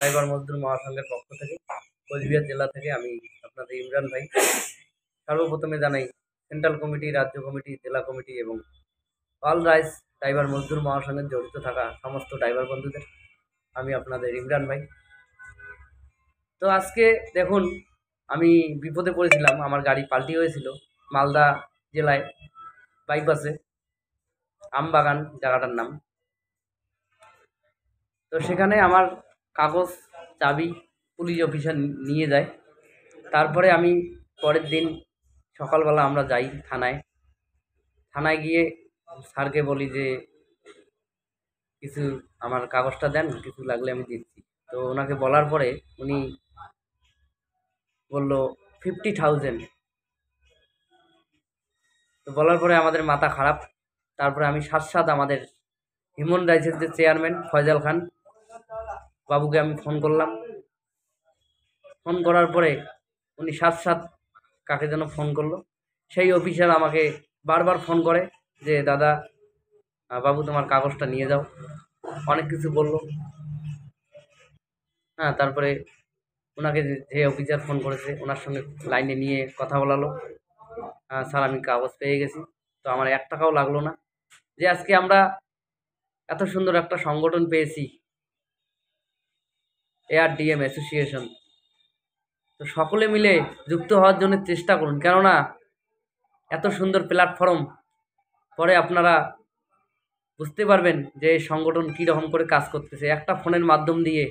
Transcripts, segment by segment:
Driver মজদুর মহাসংঘের পক্ষ থেকে কোচবিহার জেলা থেকে আমি আপনাদের ইমরান ভাই। সর্বপ্রথমে জানাই সেন্ট্রাল কমিটি, রাজ্য কমিটি, জেলা কমিটি এবং অল রাইস ড্রাইভার মজদুর মহাসংঘে জড়িত থাকা সমস্ত ড্রাইভার বন্ধুদের আমি আপনাদের ইমরান ভাই। তো আজকে দেখুন, আমি বিপদে পড়েছিলাম। আমার গাড়ি পাল্টি হয়েছিল মালদা জেলায়, বাইপাসে, আমবাগান জায়গাটার নাম। তো সেখানে আমার কাগজ, চাবি পুলিশ অফিসার নিয়ে যায়। তারপরে আমি পরের দিন সকালবেলা আমরা যাই থানায় গিয়ে স্যারকে বলি যে কিছু আমার কাগজটা দেন, কিছু লাগলে আমি দিচ্ছি। তো ওনাকে বলার পরে উনি বলল 50,000। তো বলার পরে আমাদের মাথা খারাপ। তারপরে আমি সাথে আমাদের হিউম্যান রাইটসের যে চেয়ারম্যান ফয়জাল খান বাবুকে আমি ফোন করলাম। ফোন করার পরে উনি সাথে কাকে যেন ফোন করলো, সেই অফিসার আমাকে বারবার ফোন করে যে দাদা, বাবু তোমার কাগজটা নিয়ে যাও, অনেক কিছু বললো। হ্যাঁ, তারপরে ওনাকে যে অফিসার ফোন করেছে ওনার সঙ্গে লাইনে নিয়ে কথা বলালো। স্যার, আমি কাগজ পেয়ে গেছি। তো আমার 1 টাকাও লাগলো না। যে আজকে আমরা এত সুন্দর একটা সংগঠন পেয়েছি, এআরডিএম অ্যাসোসিয়েশন। তো সকলে মিলে যুক্ত হওয়ার জন্য চেষ্টা করুন, কেননা এত সুন্দর প্ল্যাটফর্ম পরে আপনারা বুঝতে পারবেন যে এই সংগঠন কীরকম করে কাজ করতেছে। একটা ফোনের মাধ্যম দিয়ে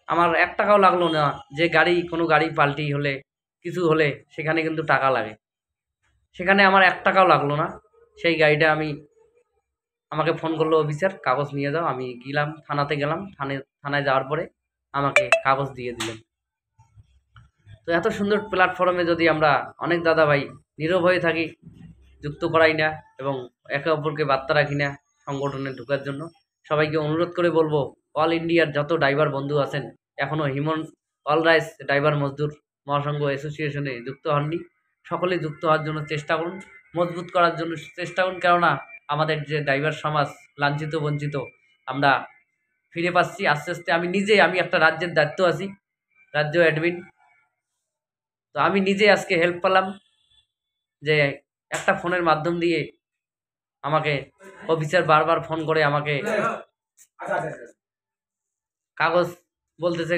আমার 1 টাকাও লাগলো না। যে কোনো গাড়ি পাল্টি হলে, কিছু হলে সেখানে কিন্তু টাকা লাগে, সেখানে আমার 1 টাকাও লাগলো না। সেই গাড়িটা আমাকে ফোন করলো অফিসার, কাগজ নিয়ে যাও। আমি থানাতে গেলাম। থানায় যাওয়ার পরে আমাকে কাগজ দিয়ে দিলেন। তো এত সুন্দর প্ল্যাটফর্মে যদি আমরা অনেক দাদা ভাই নীরব হয়ে থাকি, যুক্ত করাই না এবং একে অপরকে বার্তা রাখি না সংগঠনে ঢোকার জন্য, সবাইকে অনুরোধ করে বলবো, অল ইন্ডিয়ার যত ড্রাইভার বন্ধু আছেন এখনও অল রাইস ড্রাইভার মজদুর মহাসংঘ অ্যাসোসিয়েশনে যুক্ত হননি, সকলে যুক্ত হওয়ার জন্য চেষ্টা করুন, মজবুত করার জন্য চেষ্টা করুন। কেননা আমাদের যে ড্রাইভার সমাজ লাঞ্ছিত বঞ্চিত, আমরা ফিরে পাচ্ছি আস্তে আস্তে। আমি একটা রাজ্যের দায়িত্ব আছি, রাজ্য অ্যাডমিন। তো আমি নিজে আজকে হেল্প পেলাম যে একটা ফোনের মাধ্যম দিয়ে আমাকে অফিসার বারবার ফোন করে আমাকে কাগজ বলতেছে,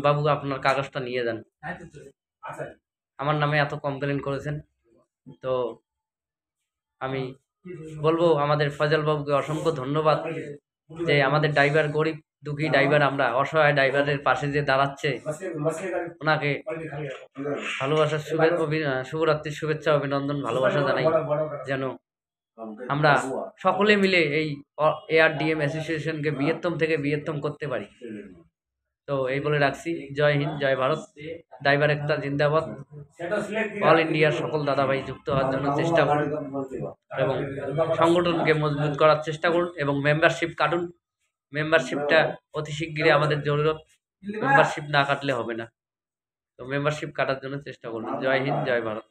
বাবু আপনার কাগজটা নিয়ে যান। আমার নামে এত কমপ্লেন করেছেন। তো আমি বলবো আমাদের ফয়জাল বাবুকে অসংখ্য ধন্যবাদ যে আমাদের ড্রাইভার, গরিব দুঃখী ড্রাইভার, আমরা অসহায় ড্রাইভারের পাশে যে দাঁড়াচ্ছে, ওনাকে ভালোবাসার শুভরাত্রির শুভেচ্ছা, অভিনন্দন, ভালোবাসা জানাই, যেন আমরা সকলে মিলে এই এআরডিএম অ্যাসোসিয়েশনকে বৃহত্তম থেকে বৃহত্তম করতে পারি। তো এই বলে রাখছি। জয় হিন্দ, জয় ভারত, ড্রাইভার একতা জিন্দাবাদ। অল ইন্ডিয়ার সকল দাদাভাই যুক্ত হওয়ার জন্য চেষ্টা করুন এবং সংগঠনকে মজবুত করার চেষ্টা করুন এবং মেম্বারশিপ কাটুন। মেম্বারশিপটা অতি শিগগিরই আমাদের জরুরত, মেম্বারশিপ না কাটলে হবে না। তো মেম্বারশিপ কাটার জন্য চেষ্টা করুন। জয় হিন্দ, জয় ভারত।